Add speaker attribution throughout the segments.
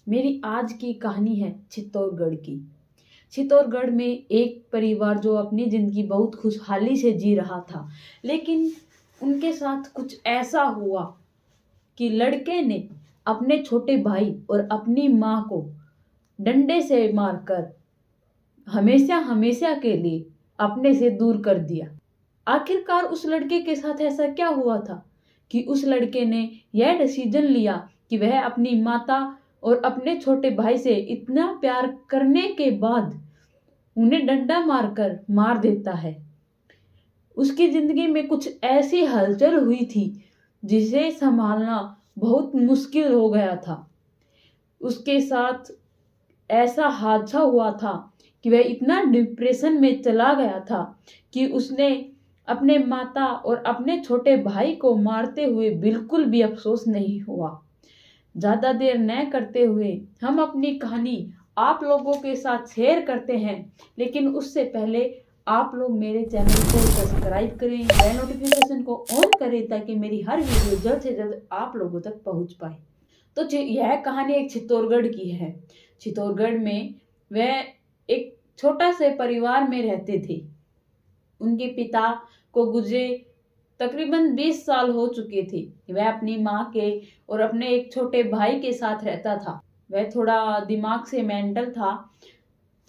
Speaker 1: मेरी आज की कहानी है चित्तौड़गढ़ की। चित्तौड़गढ़ में एक परिवार जो अपनी ज़िंदगी बहुत खुशहाली से जी रहा था, लेकिन उनके साथ कुछ ऐसा हुआ कि लड़के ने अपने छोटे भाई और अपनी माँ को डंडे से मारकर हमेशा हमेशा के लिए अपने से दूर कर दिया। आखिरकार उस लड़के के साथ ऐसा क्या हुआ था कि उस लड़के ने यह डिसीजन लिया कि वह अपनी माता और अपने छोटे भाई से इतना प्यार करने के बाद उन्हें डंडा मारकर मार देता है। उसकी जिंदगी में कुछ ऐसी हलचल हुई थी जिसे संभालना बहुत मुश्किल हो गया था। उसके साथ ऐसा हादसा हुआ था कि वह इतना डिप्रेशन में चला गया था कि उसने अपने माता और अपने छोटे भाई को मारते हुए बिल्कुल भी अफसोस नहीं हुआ। ज़्यादा देर न करते हुए हम अपनी कहानी आप लोगों के साथ शेयर करते हैं, लेकिन उससे पहले आप लोग मेरे चैनल को सब्सक्राइब करें, बेल नोटिफिकेशन को ऑन करें ताकि मेरी हर वीडियो जल्द से जल्द आप लोगों तक पहुंच पाए। तो यह कहानी एक चित्तौड़गढ़ की है। चित्तौड़गढ़ में वह एक छोटा से परिवार में रहते थे। उनके पिता को गुजरे तकरीबन 20 साल हो चुके थे। वह अपनी माँ के और अपने एक छोटे भाई के साथ रहता था। वह थोड़ा दिमाग से मेंटल था,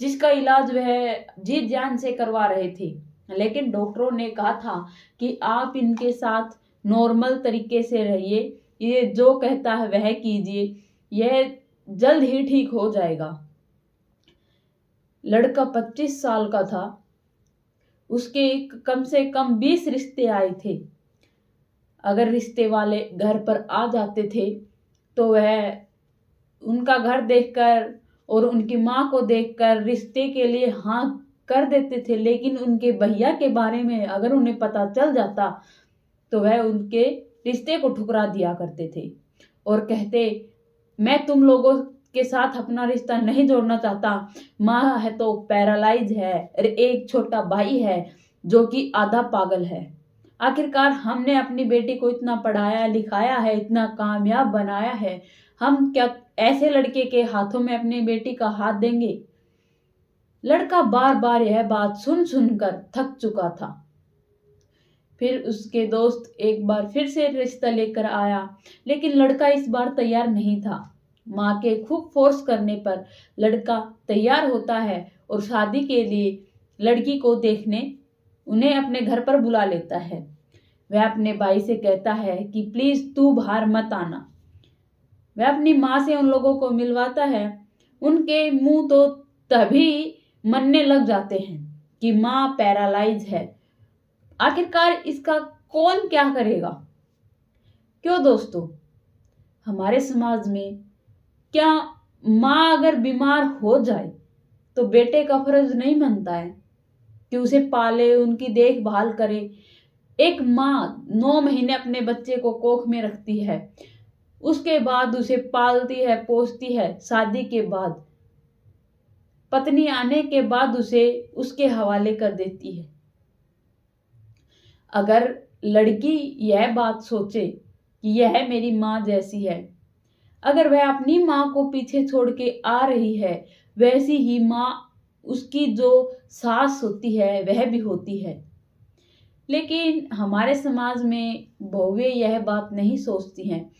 Speaker 1: जिसका इलाज वह जी जान से करवा रहे थे, लेकिन डॉक्टरों ने कहा था कि आप इनके साथ नॉर्मल तरीके से रहिए, ये जो कहता है वह कीजिए, यह जल्द ही ठीक हो जाएगा। लड़का 25 साल का था। उसके कम से कम 20 रिश्ते आए थे। अगर रिश्ते वाले घर पर आ जाते थे तो वह उनका घर देखकर और उनकी माँ को देखकर रिश्ते के लिए हाँ कर देते थे, लेकिन उनके भैया के बारे में अगर उन्हें पता चल जाता तो वह उनके रिश्ते को ठुकरा दिया करते थे और कहते, मैं तुम लोगों के साथ अपना रिश्ता नहीं जोड़ना चाहता। माँ है तो पैरालाइज है और एक छोटा भाई है जो कि आधा पागल है। आखिरकार हमने अपनी बेटी को इतना पढ़ाया लिखाया है, इतना कामयाब बनाया है, हम क्या ऐसे लड़के के हाथों में अपनी बेटी का हाथ देंगे? लड़का बार बार यह बात सुन सुनकर थक चुका था। फिर उसके दोस्त एक बार फिर से रिश्ता लेकर आया, लेकिन लड़का इस बार तैयार नहीं था। माँ के खूब फोर्स करने पर लड़का तैयार होता है और शादी के लिए लड़की को देखने उन्हें अपने घर पर बुला लेता है। वह अपने भाई से कहता है कि प्लीज तू बाहर मत आना। वह अपनी माँ से उन लोगों को मिलवाता है। उनके मुंह तो तभी मनने लग जाते हैं कि माँ पैरालाइज है। आखिरकार इसका कौन क्या करेगा? क्यों दोस्तों, हमारे समाज में क्या माँ अगर बीमार हो जाए तो बेटे का फर्ज नहीं बनता है कि उसे पाले, उनकी देखभाल करे? एक माँ 9 महीने अपने बच्चे को कोख में रखती है, उसके बाद उसे पालती है, पोसती है। शादी के बाद पत्नी आने के बाद उसे उसके हवाले कर देती है। अगर लड़की यह बात सोचे कि यह मेरी माँ जैसी है, अगर वह अपनी माँ को पीछे छोड़ के आ रही है, वैसी ही माँ उसकी जो सास होती है वह भी होती है। लेकिन हमारे समाज में बहुएं यह बात नहीं सोचती हैं।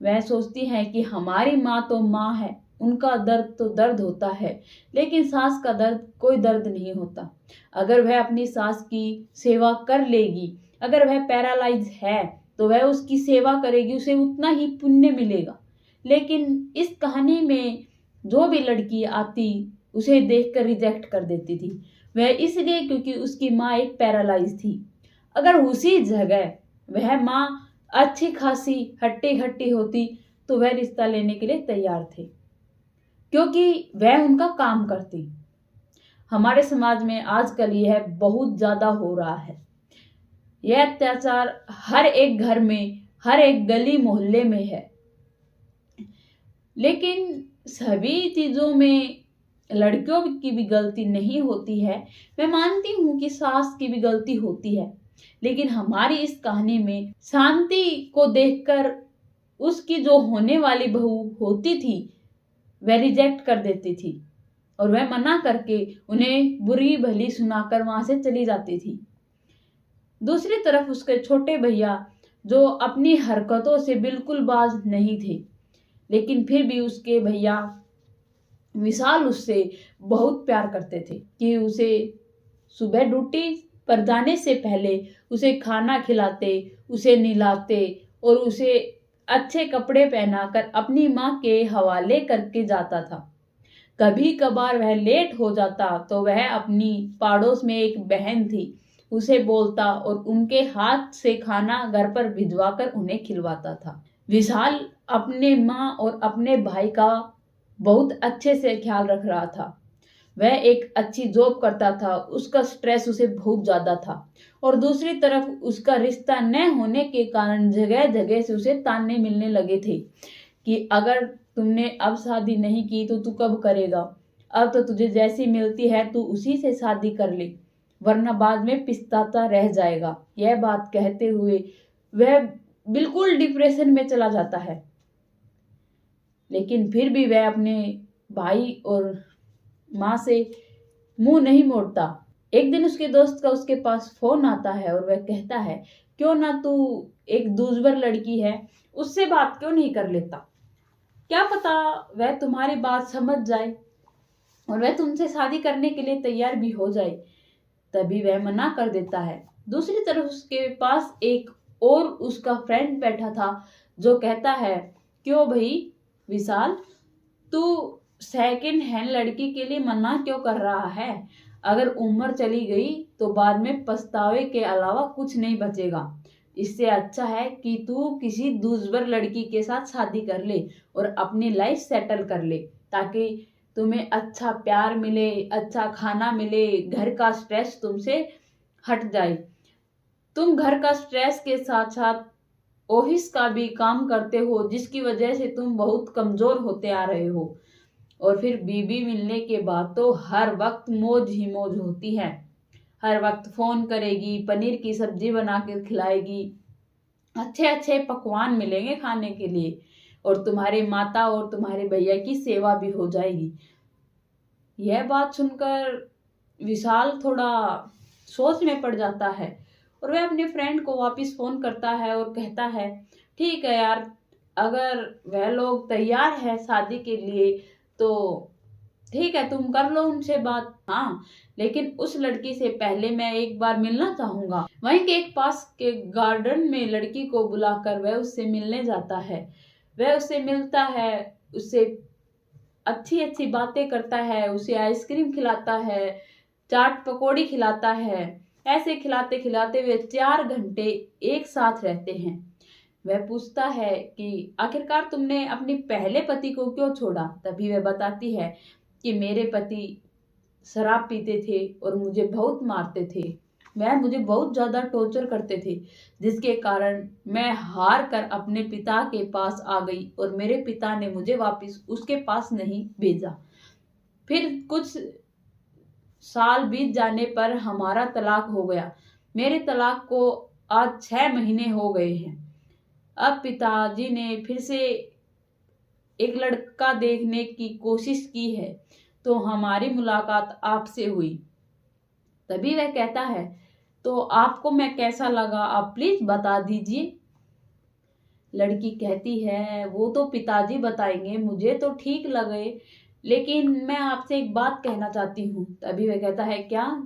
Speaker 1: वह सोचती हैं कि हमारी माँ तो माँ है, उनका दर्द तो दर्द होता है, लेकिन सास का दर्द कोई दर्द नहीं होता। अगर वह अपनी सास की सेवा कर लेगी, अगर वह पैरालाइज है तो वह उसकी सेवा करेगी, उसे उतना ही पुण्य मिलेगा। लेकिन इस कहानी में जो भी लड़की आती उसे देखकर रिजेक्ट कर देती थी। वह इसलिए क्योंकि उसकी माँ एक पैरालाइज थी। अगर उसी जगह वह माँ अच्छी खासी हट्टी खट्टी होती तो वह रिश्ता लेने के लिए तैयार थे, क्योंकि वह उनका काम करती। हमारे समाज में आजकल यह बहुत ज्यादा हो रहा है। यह अत्याचार हर एक घर में, हर एक गली मोहल्ले में है। लेकिन सभी चीजों में लड़कियों की भी गलती नहीं होती है। मैं मानती हूँ कि सास की भी गलती होती है, लेकिन हमारी इस कहानी में शांति को देखकर उसकी जो होने वाली बहू होती थी वह रिजेक्ट कर देती थी और वह मना करके उन्हें बुरी भली सुनाकर वहां से चली जाती थी। दूसरी तरफ उसके छोटे भैया, जो अपनी हरकतों से बिल्कुल बाज नहीं थे, लेकिन फिर भी उसके भैया विशाल उससे बहुत प्यार करते थे कि उसे सुबह ड्यूटी पर जाने से पहले उसे खाना खिलाते, उसे नहलाते और उसे अच्छे कपड़े पहनाकर अपनी माँ के हवाले करके जाता था। कभी कभार वह लेट हो जाता तो वह अपनी पड़ोस में एक बहन थी, उसे बोलता और उनके हाथ से खाना घर पर भिजवाकर उन्हें खिलवाता था। विशाल अपने माँ और अपने भाई का बहुत अच्छे से ख्याल रख रहा था। वह एक अच्छी जॉब करता था, उसका स्ट्रेस उसे बहुत ज्यादा था और दूसरी तरफ उसका रिश्ता न होने के कारण जगह जगह से उसे ताने मिलने लगे थे कि अगर तुमने अब शादी नहीं की तो तू कब करेगा, अब तो तुझे जैसी मिलती है तू उसी से शादी कर ले, वरना बाद में पछताता रह जाएगा। यह बात कहते हुए वह बिल्कुल डिप्रेशन में चला जाता है, लेकिन फिर भी वह अपने भाई और माँ से मुंह नहीं मोड़ता। एक दिन उसके दोस्त का उसके पास फोन आता है और वह कहता है, क्यों ना तू एक दूसर लड़की है उससे बात क्यों नहीं कर लेता, क्या पता वह तुम्हारी बात समझ जाए और वह तुमसे शादी करने के लिए तैयार भी हो जाए। तभी वह मना कर देता है। दूसरी तरफ उसके पास एक और उसका फ्रेंड बैठा था जो कहता है, क्यों भाई विशाल, तू सेकंड हैंड लड़की के लिए मना क्यों कर रहा है, अगर उम्र चली गई तो बाद में पछतावे के अलावा कुछ नहीं बचेगा। इससे अच्छा है कि तू किसी दूसर लड़की के साथ शादी कर ले और अपनी लाइफ सेटल कर ले, ताकि तुम्हें अच्छा प्यार मिले, अच्छा खाना मिले, घर का स्ट्रेस तुमसे हट जाए। तुम घर का स्ट्रेस के साथ साथ ऑफिस का भी काम करते हो, जिसकी वजह से तुम बहुत कमजोर होते आ रहे हो। और फिर बीबी मिलने के बाद तो हर वक्त मौज ही मौज होती है, हर वक्त फोन करेगी, पनीर की सब्जी बना के खिलाएगी, अच्छे अच्छे पकवान मिलेंगे खाने के लिए और तुम्हारी माता और तुम्हारे भैया की सेवा भी हो जाएगी। यह बात सुनकर विशाल थोड़ा सोच में पड़ जाता है और वह अपने फ्रेंड को वापस फोन करता है और कहता है, ठीक है यार, अगर वह लोग तैयार है शादी के लिए तो ठीक है, तुम कर लो उनसे बात, हाँ लेकिन उस लड़की से पहले मैं एक बार मिलना चाहूंगा। वहीं के एक पास के गार्डन में लड़की को बुलाकर वह उससे मिलने जाता है। वह उससे मिलता है, उससे अच्छी अच्छी बातें करता है, उसे आइसक्रीम खिलाता है, चाट पकौड़ी खिलाता है। ऐसे खिलाते खिलाते वे 4 घंटे एक साथ रहते हैं। वह पूछता है कि आखिरकार तुमने अपने पहले पति को क्यों छोड़ा। तभी वह बताती है कि मेरे पति शराब पीते थे और मुझे बहुत मारते थे, वह मुझे बहुत ज्यादा टॉर्चर करते थे, जिसके कारण मैं हार कर अपने पिता के पास आ गई और मेरे पिता ने मुझे वापस उसके पास नहीं भेजा। फिर कुछ साल बीत जाने पर हमारा तलाक हो गया। मेरे तलाक को आज 6 महीने हो गए हैं। अब पिताजी ने फिर से एक लड़का देखने की कोशिश की है तो हमारी मुलाकात आपसे हुई। तभी वह कहता है, तो आपको मैं कैसा लगा, आप प्लीज बता दीजिए। लड़की कहती है, वो तो पिताजी बताएंगे, मुझे तो ठीक लगे, लेकिन मैं आपसे एक बात कहना चाहती हूँ। तभी वह कहता है, क्या,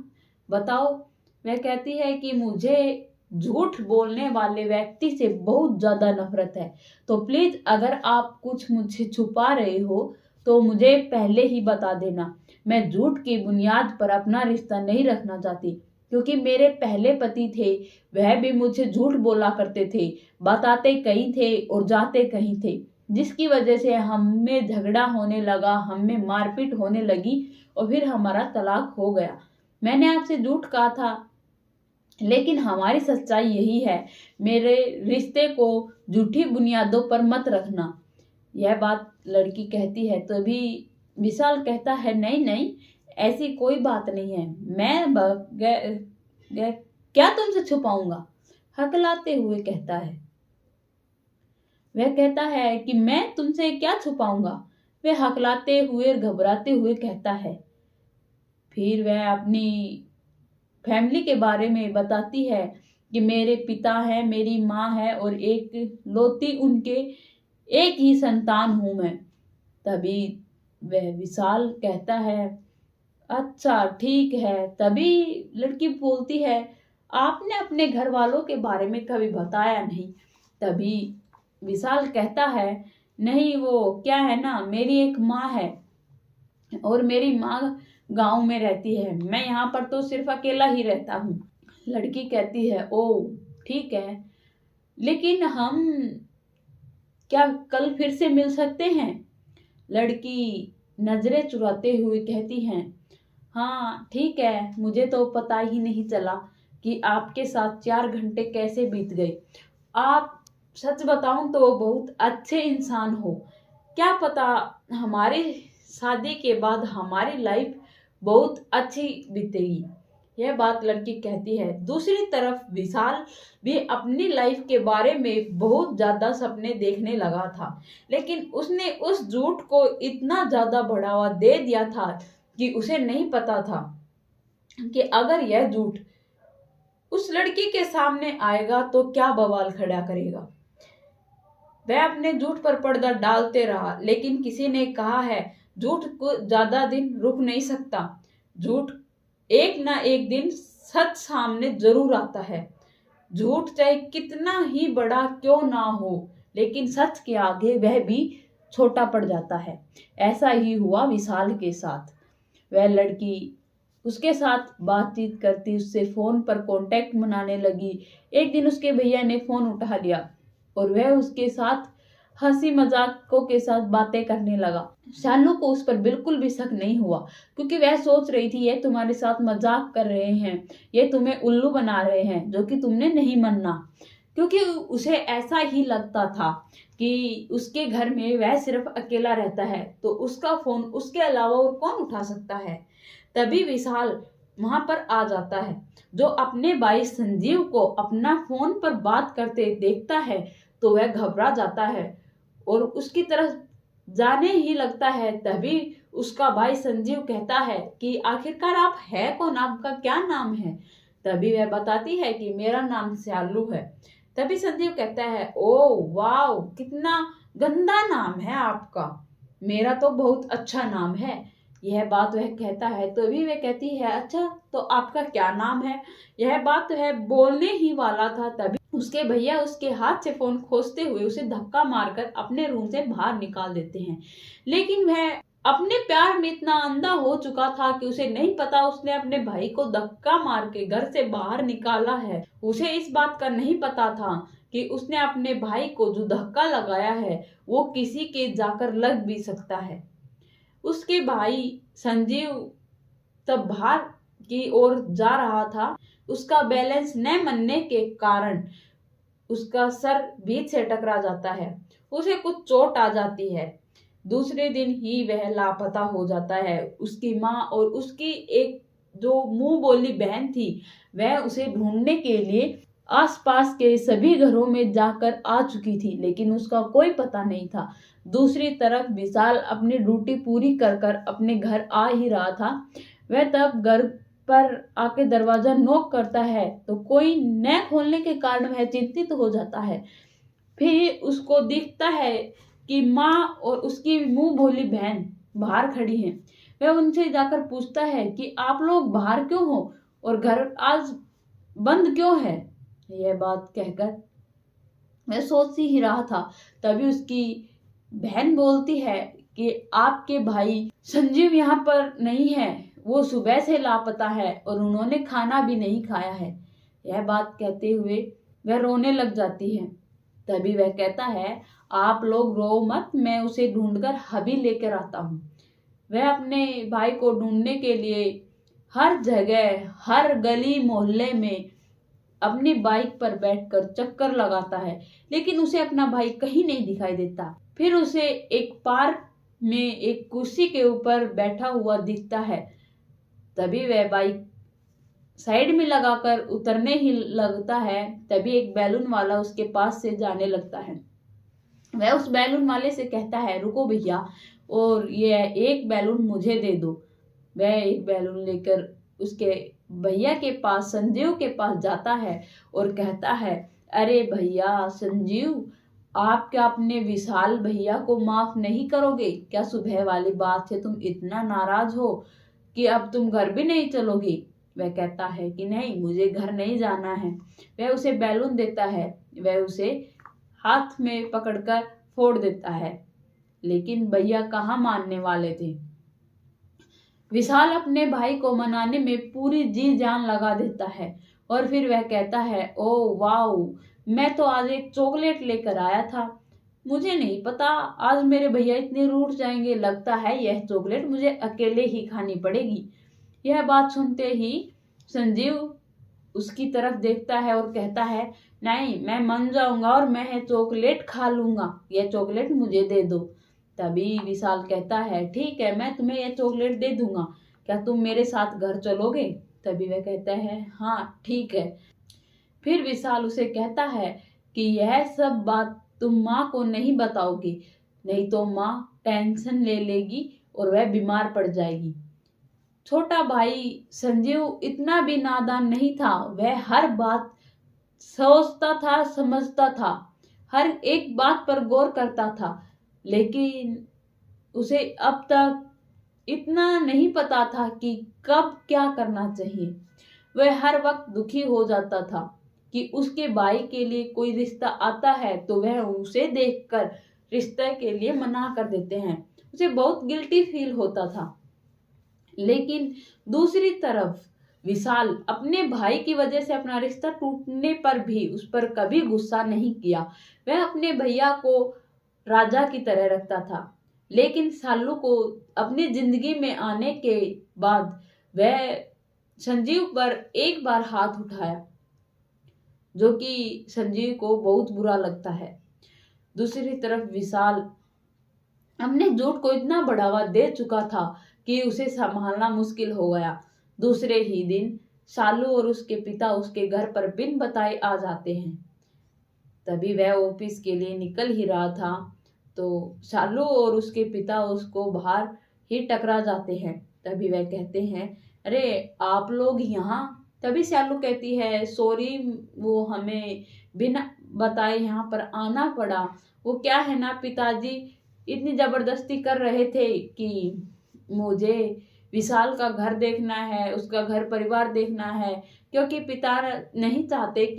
Speaker 1: बताओ। वह कहती है कि मुझे झूठ बोलने वाले व्यक्ति से बहुत ज्यादा नफरत है, तो प्लीज अगर आप कुछ मुझसे छुपा रहे हो तो मुझे पहले ही बता देना। मैं झूठ की बुनियाद पर अपना रिश्ता नहीं रखना चाहती, क्योंकि मेरे पहले पति थे, वह भी मुझे झूठ बोला करते थे, बताते कहीं थे और जाते कहीं थे, जिसकी वजह से हम में झगड़ा होने लगा, हम में मारपीट होने लगी और फिर हमारा तलाक हो गया। मैंने आपसे झूठ कहा था, लेकिन हमारी सच्चाई यही है, मेरे रिश्ते को झूठी बुनियादों पर मत रखना। यह बात लड़की कहती है। तो भी विशाल कहता है, नहीं नहीं, ऐसी कोई बात नहीं है, मैं क्या तुमसे छुपाऊंगा, हकलाते हुए कहता है। वह कहता है कि मैं तुमसे क्या छुपाऊंगा, वह हकलाते हुए और घबराते हुए कहता है। फिर वह अपनी फैमिली के बारे में बताती है कि मेरे पिता है, मेरी माँ है और एक लौती उनके एक ही संतान हूं मैं। तभी वह विशाल कहता है, अच्छा ठीक है। तभी लड़की बोलती है, आपने अपने घर वालों के बारे में कभी बताया नहीं। तभी विशाल कहता है, नहीं वो क्या है ना, मेरी एक माँ है और मेरी माँ गांव में रहती है, मैं यहाँ पर तो सिर्फ अकेला ही रहता हूँ। लड़की कहती है, ओ ठीक है, लेकिन हम क्या कल फिर से मिल सकते हैं? लड़की नजरें चुराते हुए कहती हैं, हाँ ठीक है, मुझे तो पता ही नहीं चला कि आपके साथ 4 घंटे कैसे बीत गए। आप सच बताऊं तो बहुत अच्छे इंसान हो। क्या पता हमारी शादी के बाद हमारी लाइफ बहुत अच्छी बीतेगी। यह बात लड़की कहती है। दूसरी तरफ विशाल भी अपनी लाइफ के बारे में बहुत ज्यादा सपने देखने लगा था, लेकिन उसने उस झूठ को इतना ज्यादा बढ़ावा दे दिया था कि उसे नहीं पता था कि अगर यह झूठ उस लड़की के सामने आएगा तो क्या बवाल खड़ा करेगा। वह अपने झूठ पर पर्दा डालते रहा, लेकिन किसी ने कहा है झूठ को ज्यादा दिन रुक नहीं सकता। झूठ एक ना एक दिन सच सामने जरूर आता है। झूठ चाहे कितना ही बड़ा क्यों ना हो, लेकिन सच के आगे वह भी छोटा पड़ जाता है। ऐसा ही हुआ विशाल के साथ। वह लड़की उसके साथ बातचीत करती, उससे फोन पर कांटेक्ट बनाने लगी। एक दिन उसके भैया ने फोन उठा लिया और वह उसके साथ हंसी मजाकों के साथ बातें करने लगा। शालू को उस पर बिल्कुल भी शक नहीं हुआ, क्योंकि वह सोच रही थी ये तुम्हारे साथ मजाक कर रहे हैं, ये तुम्हें उल्लू बना रहे हैं, जो कि तुमने नहीं मानना। क्योंकि उसे ऐसा ही लगता था कि उसके घर में वह सिर्फ अकेला रहता है, तो उसका फोन उसके अलावा और कौन उठा सकता है। तभी विशाल वहां पर आ जाता है, जो अपने भाई संजीव को अपना फोन पर बात करते देखता है तो वह घबरा जाता है और उसकी तरफ जाने ही लगता है। तभी उसका भाई संजीव कहता है कि आखिरकार आप है कौन, आपका क्या नाम है। तभी वह बताती है कि मेरा नाम श्यालू है। तभी संजीव कहता है, ओ वाह, कितना गंदा नाम है आपका, मेरा तो बहुत अच्छा नाम है। यह बात वह कहता है तो भी वह कहती है, अच्छा तो आपका क्या नाम है। यह बात वह बोलने ही वाला था, तभी उसके भैया उसके हाथ से फोन खोसते हुए उसे धक्का मारकर अपने रूम से बाहर निकाल देते हैं। लेकिन वह अपने प्यार में इतना अंधा हो चुका था कि उसे नहीं पता उसने अपने भाई को धक्का मार के घर से बाहर निकाला है। उसे इस बात का नहीं पता था कि उसने अपने भाई को जो धक्का लगाया है वो किसी के जाकर लग भी सकता है। उसके भाई संजीव तब बाहर की ओर जा रहा था। उसका बैलेंस न बनने के कारण उसका सर बीच से टकरा जाता है, उसे कुछ चोट आ जाती है। दूसरे दिन ही वह लापता हो जाता है। उसकी माँ और उसकी एक जो मुंह बोली बहन थी वह उसे ढूंढने के लिए आसपास के सभी घरों में जाकर आ चुकी थी, लेकिन उसका कोई पता नहीं था। दूसरी तरफ विशाल अपनी ड्यूटी पूरी कर कर अपने घर आ ही रहा था। वह तब घर पर आके दरवाजा नॉक करता है तो कोई न खोलने के कारण वह चिंतित हो जाता है। फिर उसको दिखता है कि माँ और उसकी मुंह भोली बहन बाहर खड़ी हैं। वह उनसे जाकर पूछता है कि आप लोग बाहर क्यों हो और घर आज बंद क्यों है। यह बात कहकर वह सोच ही रहा था, तभी उसकी बहन बोलती है कि आपके भाई संजीव यहाँ पर नहीं है, वो सुबह से लापता है और उन्होंने खाना भी नहीं खाया है। यह बात कहते हुए वह रोने लग जाती है। तभी वह कहता है, आप लोग रो मत, मैं उसे ढूंढकर अभी लेकर आता हूँ। वह अपने भाई को ढूंढने के लिए हर जगह, हर गली मोहल्ले में अपनी बाइक पर बैठकर चक्कर लगाता है, लेकिन उसे अपना भाई कहीं नहीं दिखाई देता। फिर उसे एक पार्क में एक कुर्सी के ऊपर बैठा हुआ दिखता है। तभी वह बाइक साइड में लगाकर उतरने ही लगता है, तभी एक बैलून वाला उसके पास से जाने लगता है। वह उस बैलून वाले से कहता है, रुको भैया, और ये एक बैलून मुझे दे दो। वह एक बैलून लेकर उसके भैया के पास, संजीव के पास जाता है और कहता है, अरे भैया संजीव, आप क्या अपने विशाल भैया को माफ नहीं करोगे? क्या सुबह वाली बात से तुम इतना नाराज हो कि अब तुम घर भी नहीं चलोगे? वह कहता है कि नहीं, मुझे घर नहीं जाना है। वह उसे बैलून देता है, वह उसे हाथ में पकड़कर फोड़ देता है, लेकिन भैया कहाँ मानने वाले थे। विशाल अपने भाई को मनाने में पूरी जी जान लगा देता है और फिर वह कहता है, ओ वाओ, मैं तो आज एक चॉकलेट लेकर आया था। मुझे नहीं पता आज मेरे भैया इतने रूठ जाएंगे। लगता है यह चॉकलेट मुझे अकेले ही खानी पड़ेगी। यह बात सुनते ही संजीव उसकी तरफ देखता है और कहता है, नहीं, मैं मान जाऊंगा और मैं यह चॉकलेट खा लूंगा। यह चॉकलेट मुझे दे दो। तभी विशाल कहता है, ठीक है, मैं तुम्हें यह चॉकलेट दे दूंगा। क्या तुम मेरे साथ घर चलोगे? तभी वह कहता है, हाँ ठीक है। फिर विशाल उसे कहता है कि यह सब बात तुम माँ को नहीं बताओगी, नहीं तो माँ टेंशन ले लेगी और वह बीमार पड़ जाएगी। छोटा भाई संजीव इतना भी नादान नहीं था। वह हर बात सोचता था, समझता था, हर एक बात पर गौर करता था, लेकिन उसे अब तक इतना नहीं पता था कि कब क्या करना चाहिए। वह हर वक्त दुखी हो जाता था कि उसके भाई के लिए कोई रिश्ता आता है तो वह उसे देखकर रिश्ते के लिए मना कर देते हैं। उसे बहुत गिल्टी फील होता था। लेकिन दूसरी तरफ विशाल अपने भाई की वजह से अपना रिश्ता टूटने पर भी उस पर कभी गुस्सा नहीं किया। वह अपने भैया को राजा की तरह रखता था। लेकिन सालू को अपनी जिंदगी में आने के बाद वह संजीव पर एक बार हाथ उठाया, जो कि संजीव को बहुत बुरा लगता है। दूसरी तरफ विशाल अपने झूठ को इतना बढ़ावा दे चुका था कि उसे संभालना मुश्किल हो गया। दूसरे ही दिन शालू और उसके पिता उसके घर पर बिन बताए आ जाते हैं। तभी वह ऑफिस के लिए निकल ही रहा था तो शालू और उसके पिता उसको बाहर ही टकरा जाते हैं। तभी वह कहते हैं, अरे आप लोग यहाँ? तभी शालू कहती है, सॉरी, वो हमें बिना बताए यहाँ पर आना पड़ा। वो क्या है ना, पिताजी इतनी जबरदस्ती कर रहे थे कि मुझे विशाल का घर देखना है, उसका घर परिवार देखना है, क्योंकि पिता नहीं चाहते कि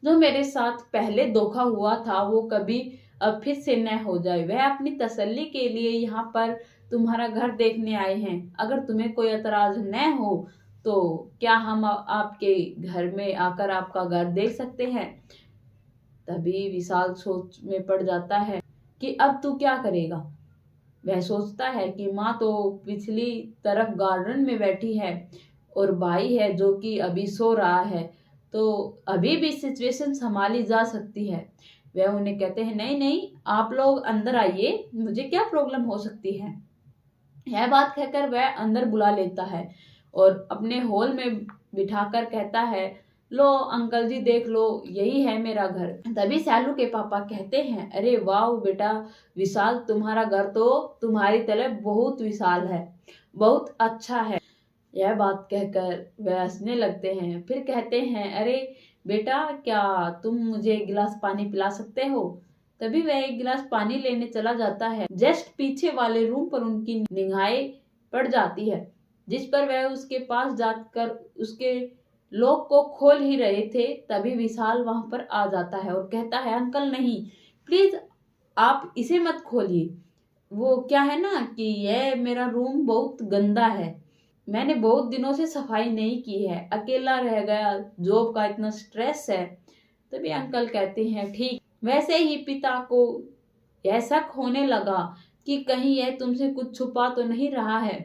Speaker 1: जो मेरे साथ पहले धोखा हुआ था वो कभी अब फिर से न हो जाए। वह अपनी तसल्ली के लिए यहाँ पर तुम्हारा घर देखने आए हैं। अगर तुम्हें कोई एतराज न हो तो क्या हम आपके घर में आकर आपका घर देख सकते हैं? तभी विशाल सोच में पड़ जाता है कि अब तू क्या करेगा। वह सोचता है कि माँ तो पिछली तरफ गार्डन में बैठी है और भाई है जो कि अभी सो रहा है, तो अभी भी सिचुएशन संभाली जा सकती है। वह उन्हें कहते हैं, नहीं नहीं, आप लोग अंदर आइए, मुझे क्या प्रॉब्लम हो सकती है। यह बात कहकर वह अंदर बुला लेता है और अपने हॉल में बिठाकर कहता है, लो अंकल जी देख लो, यही है मेरा घर। तभी शालू के पापा कहते हैं, अरे वाह बेटा विशाल, तुम्हारा घर तो तुम्हारी तरह बहुत विशाल है, बहुत अच्छा है। यह बात कहकर वह हंसने लगते हैं। फिर कहते हैं, अरे बेटा, क्या तुम मुझे एक गिलास पानी पिला सकते हो? तभी वह एक गिलास पानी लेने चला जाता है। जस्ट पीछे वाले रूम पर उनकी निगाहें पड़ जाती है, जिस पर वह उसके पास जाकर उसके लॉक को खोल ही रहे थे। तभी विशाल वहां पर आ जाता है और कहता है, अंकल नहीं, प्लीज आप इसे मत खोलिए। वो क्या है ना कि यह मेरा रूम बहुत गंदा है, मैंने बहुत दिनों से सफाई नहीं की है, अकेला रह गया, जॉब का इतना स्ट्रेस है। तभी अंकल कहते हैं, ठीक। वैसे ही पिता को यह शक होने लगा कि कहीं यह तुमसे कुछ छुपा तो नहीं रहा है,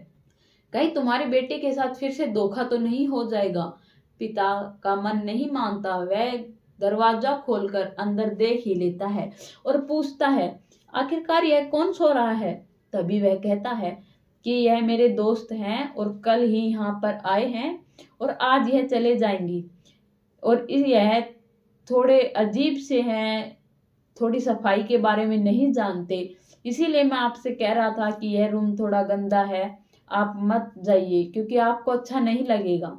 Speaker 1: कहीं तुम्हारे बेटे के साथ फिर से धोखा तो नहीं हो जाएगा। पिता का मन नहीं मानता। वह दरवाजा खोलकर अंदर देख ही लेता है और पूछता है, आखिरकार यह कौन सो रहा है? तभी वह कहता है कि यह मेरे दोस्त हैं और कल ही यहाँ पर आए हैं और आज यह चले जाएंगी, और यह थोड़े अजीब से हैं, थोड़ी सफाई के बारे में नहीं जानते, इसीलिए मैं आपसे कह रहा था कि यह रूम थोड़ा गंदा है, आप मत जाइए क्योंकि आपको अच्छा नहीं लगेगा।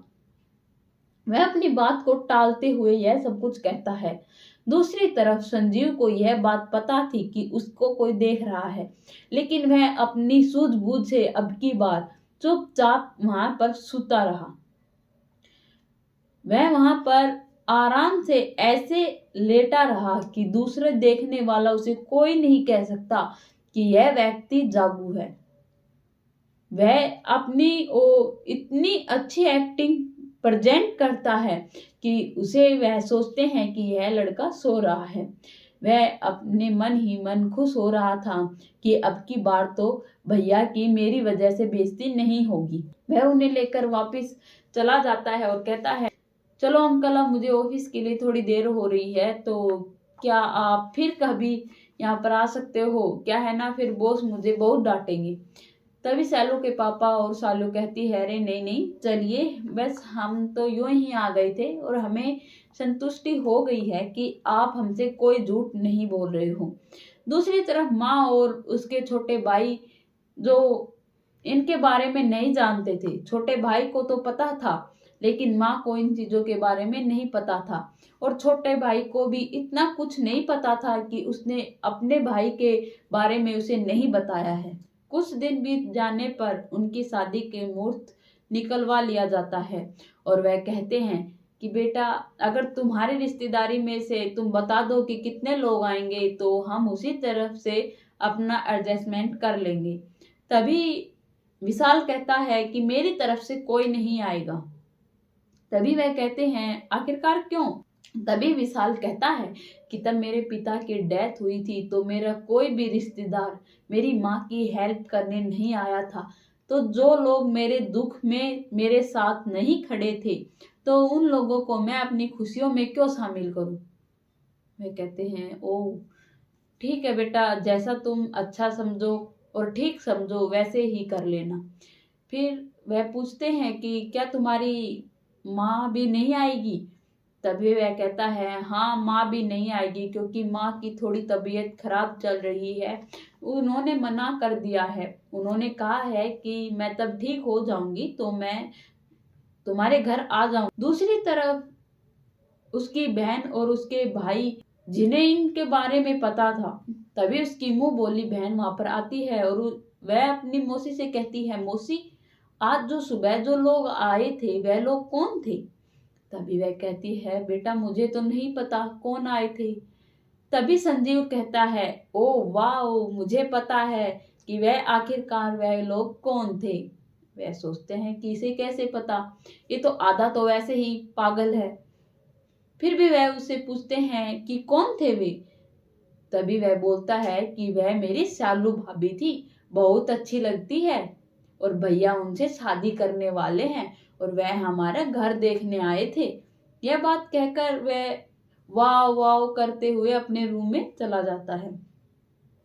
Speaker 1: वह अपनी बात को टालते हुए यह सब कुछ कहता है। दूसरी तरफ संजीव को यह बात पता थी कि उसको कोई देख रहा है, लेकिन वह अपनी सूझबूझ से अब की बार चुपचाप वहां पर सुता रहा। वह वहां पर आराम से ऐसे लेटा रहा कि दूसरे देखने वाला उसे कोई नहीं कह सकता कि यह व्यक्ति जागू है। वह अपनी इतनी अच्छी एक्टिंग प्रेजेंट करता है कि उसे वह सोचते हैं कि यह लड़का सो रहा है। वह अपने मन ही मन खुश हो रहा था कि अब की बार तो भैया की मेरी वजह से बेइज्जती नहीं होगी। वह उन्हें लेकर वापस चला जाता है और कहता है, चलो अंकल, अब मुझे ऑफिस के लिए थोड़ी देर हो रही है, तो क्या आप फिर कभी यहाँ पर आ सकते हो? क्या है ना, फिर बॉस मुझे बहुत डांटेंगे। तभी सालू के पापा और सालू कहती है, अरे नहीं नहीं, चलिए, बस हम तो यूं ही आ गए थे और हमें संतुष्टि हो गई है कि आप हमसे कोई झूठ नहीं बोल रहे हो। दूसरी तरफ माँ और उसके छोटे भाई, जो इनके बारे में नहीं जानते थे, छोटे भाई को तो पता था लेकिन माँ को इन चीजों के बारे में नहीं पता था, और छोटे भाई को भी इतना कुछ नहीं पता था कि उसने अपने भाई के बारे में उसे नहीं बताया है। कुछ दिन बीत जाने पर उनकी शादी के मुहूर्त निकलवा लिया जाता है और वह कहते हैं कि बेटा, अगर तुम्हारी रिश्तेदारी में से तुम बता दो कि कितने लोग आएंगे तो हम उसी तरफ से अपना एडजस्टमेंट कर लेंगे। तभी विशाल कहता है कि मेरी तरफ से कोई नहीं आएगा। तभी वह कहते हैं, आखिरकार क्यों? तभी विशाल कहता है कि तब मेरे पिता की डेथ हुई थी तो मेरा कोई भी रिश्तेदार मेरी माँ की हेल्प करने नहीं आया था, तो जो लोग मेरे दुख में मेरे साथ नहीं खड़े थे, तो उन लोगों को मैं अपनी खुशियों में क्यों शामिल करूं? वे कहते हैं, ओ ठीक है बेटा, जैसा तुम अच्छा समझो और ठीक समझो वैसे ही कर लेना। फिर वह पूछते हैं कि क्या तुम्हारी माँ भी नहीं आएगी? तभी वह कहता है, हाँ, माँ भी नहीं आएगी क्योंकि माँ की थोड़ी तबीयत खराब चल रही है। उन्होंने मना कर दिया है। उन्होंने कहा है कि मैं तब ठीक हो जाऊंगी तो मैं तुम्हारे घर आ जाऊं। दूसरी तरफ उसकी बहन और उसके भाई, जिन्हें इनके बारे में पता था, तभी उसकी मुंह बोली बहन वहां पर आती है और वह अपनी मौसी से कहती है, मौसी, आज जो सुबह जो लोग आए थे वह लोग कौन थे? तभी वह कहती है, बेटा मुझे तो नहीं पता कौन आए थे। तभी संजीव कहता है, ओ वाह, मुझे पता है कि वह आखिरकार वह लोग कौन थे। वह सोचते हैं कि इसे कैसे पता, ये तो आधा तो वैसे ही पागल है। फिर भी वह उससे पूछते हैं कि कौन थे वे। तभी वह बोलता है कि वह मेरी शालू भाभी थी, बहुत अच्छी लगती है और भैया उनसे शादी करने वाले हैं और वह हमारा घर देखने आए थे। यह बात कहकर वह वाह वाह करते हुए अपने रूम में चला जाता है।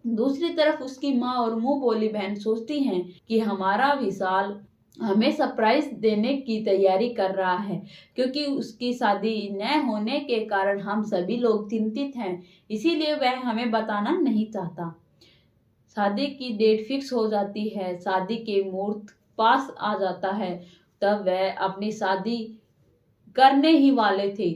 Speaker 1: दूसरी तरफ उसकी माँ और मुंह बोली बहन सोचती हैं कि हमारा विशाल हमें सरप्राइज देने की तैयारी कर रहा है, क्योंकि उसकी शादी न होने के कारण हम सभी लोग चिंतित हैं, इसीलिए वह हमें बताना नहीं चाहता। शादी की डेट फिक्स हो जाती है, शादी के मुहूर्त पास आ जाता है, तब वह अपनी शादी करने ही वाले थे।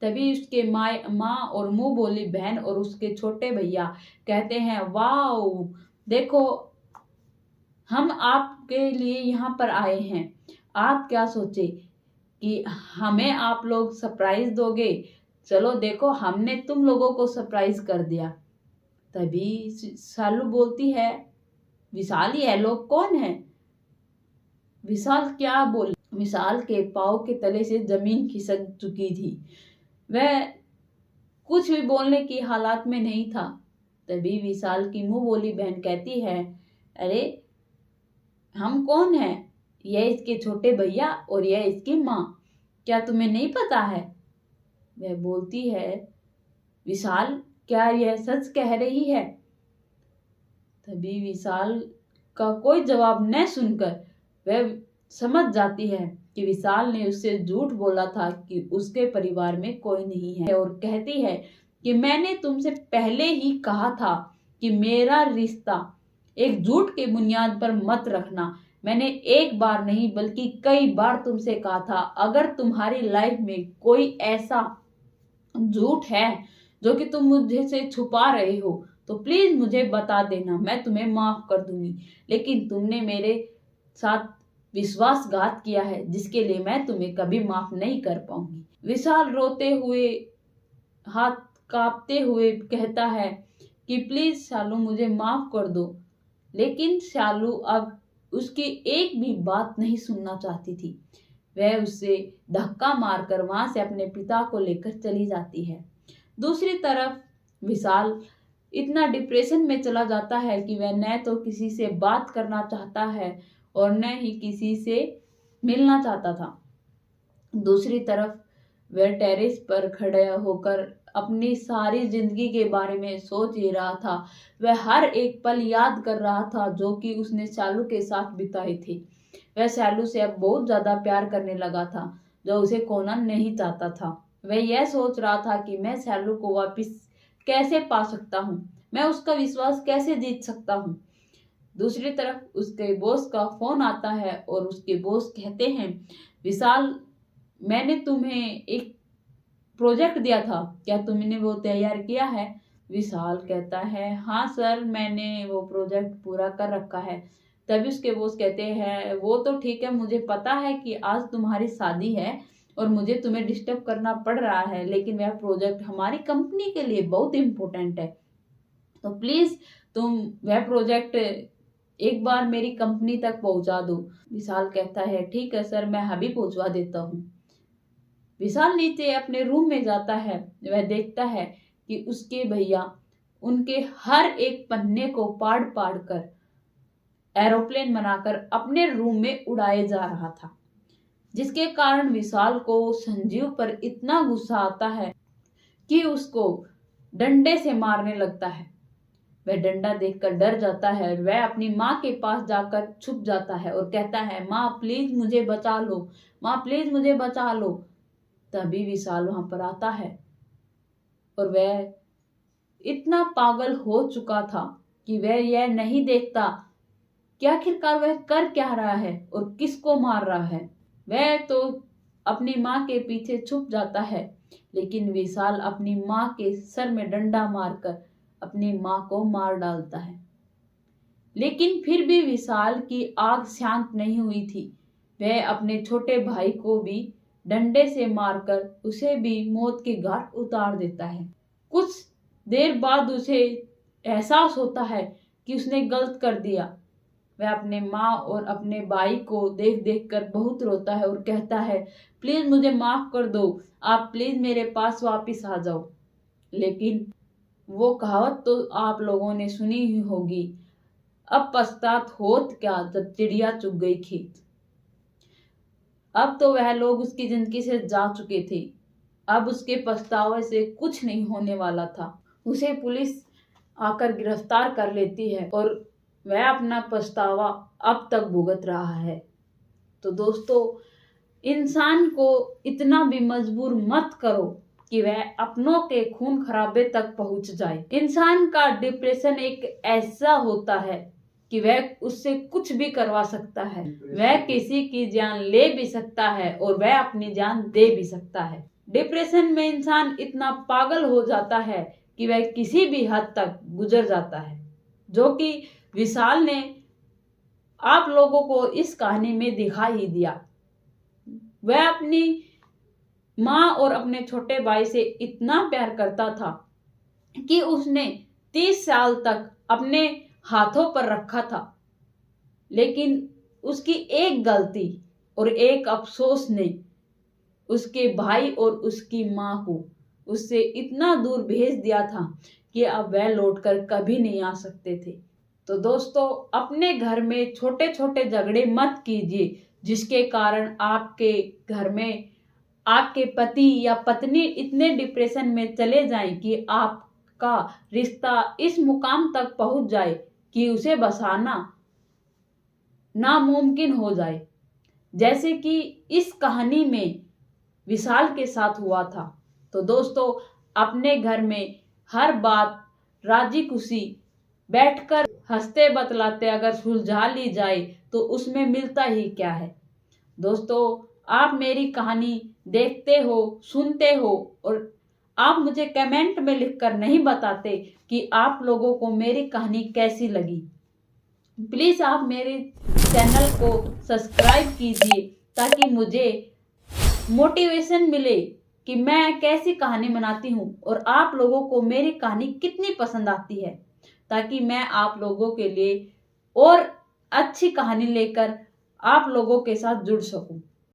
Speaker 1: तभी उसके माँ और मुंह बोली बहन और उसके छोटे भैया कहते हैं, वाह देखो, हम आपके लिए यहाँ पर आए हैं। आप क्या सोचे कि हमें आप लोग सरप्राइज दोगे? चलो देखो, हमने तुम लोगों को सरप्राइज कर दिया। तभी सालू बोलती है, विशाल, ये लोग कौन है? विशाल क्या बोले? विशाल के पाँव के तले से जमीन खिसक चुकी थी, वह कुछ भी बोलने की हालात में नहीं था। तभी विशाल की मुंह बोली बहन कहती है, अरे हम कौन है? यह इसके छोटे भैया और यह इसकी माँ, क्या तुम्हें नहीं पता है? वह बोलती है, विशाल, क्या यह सच कह रही है? तभी विशाल का कोई जवाब न सुनकर वह समझ जाती है कि विशाल ने उससे झूठ बोला था कि उसके परिवार में कोई नहीं है, और कहती है कि मैंने तुमसे पहले ही कहा था कि मेरा रिश्ता एक झूठ के बुनियाद पर मत रखना। मैंने एक बार नहीं बल्कि कई बार तुमसे कहा था, अगर तुम्हारी लाइफ में कोई ऐसा झूठ है जो कि तुम मुझे से छुपा रहे हो तो प्लीज मुझे बता देना, मैं तुम्हें माफ कर दूंगी। लेकिन तुमने मेरे साथ विश्वासघात किया है जिसके लिए मैं तुम्हें कभी माफ नहीं कर पाऊंगी। विशाल रोते हुए, हाथ कांपते हुए कहता है कि प्लीज शालू मुझे माफ कर दो। लेकिन शालू अब उसकी एक भी बात नहीं सुनना चाहती थी। वह उससे धक्का मारकर वहां से अपने पिता को लेकर चली जाती है। दूसरी तरफ विशाल इतना डिप्रेशन में चला जाता है कि वह न तो किसी से बात करना चाहता है और न ही किसी से मिलना चाहता था। दूसरी तरफ वह टेरेस पर खड़े होकर अपनी सारी जिंदगी के बारे में सोच ही रहा था। वह हर एक पल याद कर रहा था जो कि उसने शालू के साथ बिताए थे। वह शालू से अब बहुत ज्यादा प्यार करने लगा था जो उसे खोना नहीं चाहता था। वह यह सोच रहा था कि मैं शालू को वापस कैसे पा सकता हूँ, मैं उसका विश्वास कैसे जीत सकता हूँ। दूसरी तरफ उसके बॉस का फोन आता है और उसके बॉस कहते हैं, विशाल मैंने तुम्हें एक प्रोजेक्ट दिया था, क्या तुमने वो तैयार किया है? विशाल कहता है, हाँ सर मैंने वो प्रोजेक्ट पूरा कर रखा है। तभी उसके बॉस कहते हैं, वो तो ठीक है, मुझे पता है कि आज तुम्हारी शादी है और मुझे तुम्हें डिस्टर्ब करना पड़ रहा है, लेकिन वह प्रोजेक्ट हमारी कंपनी के लिए बहुत इम्पोर्टेंट है, तो प्लीज तुम वह प्रोजेक्ट एक बार मेरी कंपनी तक पहुंचा दो। विशाल कहता है, ठीक है सर, मैं अभी पहुंचवा देता हूँ। विशाल नीचे अपने रूम में जाता है। वह देखता है कि उसके भैया उनके हर एक पन्ने को पाड़ पाड़ कर एरोप्लेन बनाकर अपने रूम में उड़ाए जा रहा था, जिसके कारण विशाल को संजीव पर इतना गुस्सा आता है कि उसको डंडे से मारने लगता है। वह डंडा देखकर डर जाता है। वह अपनी माँ के पास जाकर छुप जाता है और कहता है, माँ प्लीज मुझे बचा लो, माँ प्लीज मुझे बचा लो। तभी विशाल वहां पर आता है और वह इतना पागल हो चुका था कि वह यह नहीं देखता कि आखिरकार वह कर क्या रहा है और किसको मार रहा है। वह तो अपनी माँ के पीछे छुप जाता है, लेकिन विशाल अपनी माँ के सर में डंडा मारकर अपनी माँ को मार डालता है। लेकिन फिर भी विशाल की आग शांत नहीं हुई थी। वह अपने छोटे भाई को भी डंडे से मारकर उसे भी मौत के घाट उतार देता है। कुछ देर बाद उसे एहसास होता है कि उसने गलत कर दिया। वह अपने माँ और अपने भाई को देख देख कर बहुत रोता है और कहता है, प्लीज मुझे माफ कर दो, आप प्लीज मेरे पास वापस आ जाओ। लेकिन वो कहावत तो आप लोगों ने सुनी ही होगी, अब पछतात होत क्या जब चिड़िया चुग गई खेत। अब तो वह लोग उसकी जिंदगी से जा चुके थे। अब उसके पछतावे से कुछ नहीं होने वाला था। उसे पुलिस आकर गिरफ्तार कर लेती है और वह अपना पछतावा अब तक भुगत रहा है। तो दोस्तों, इंसान को इतना भी मजबूर मत करो कि वह अपनों के खून खराबे तक पहुंच जाए। इंसान का डिप्रेशन एक ऐसा होता है कि वह उससे कुछ भी करवा सकता है। वह किसी की जान ले भी सकता है और वह अपनी जान दे भी सकता है। डिप्रेशन में इंसान इतना पागल हो जाता है कि वह किसी भी हद तक गुजर जाता है, जो कि विशाल ने आप लोगों को इस कहानी में दिखा ही दिया। वह अपनी माँ और अपने छोटे भाई से इतना प्यार करता था कि उसने 30 साल तक अपने हाथों पर रखा था, लेकिन उसकी एक गलती और एक अफसोस ने उसके भाई और उसकी माँ को उससे इतना दूर भेज दिया था कि अब वह लौटकर कभी नहीं आ सकते थे। तो दोस्तों, अपने घर में छोटे छोटे झगड़े मत कीजिए जिसके कारण आपके घर में आपके पति या पत्नी इतने डिप्रेशन में चले जाएं कि आपका रिश्ता इस मुकाम तक पहुंच जाए कि उसे बसाना नामुमकिन हो जाए, जैसे कि इस कहानी में विशाल के साथ हुआ था। तो दोस्तों, अपने घर में हर बात राजी खुशी बैठकर हंसते बतलाते अगर सुलझा ली जाए तो उसमें मिलता ही क्या है। दोस्तों, आप मेरी कहानी देखते हो, सुनते हो और आप मुझे कमेंट में लिखकर नहीं बताते कि आप लोगों को मेरी कहानी कैसी लगी। प्लीज़ आप मेरे चैनल को सब्सक्राइब कीजिए ताकि मुझे मोटिवेशन मिले कि मैं कैसी कहानी बनाती हूँ और आप लोगों को मेरी कहानी कितनी पसंद आती है, ताकि मैं आप लोगों के लिए और अच्छी कहानी लेकर आप लोगों के साथ जुड़ सकूं।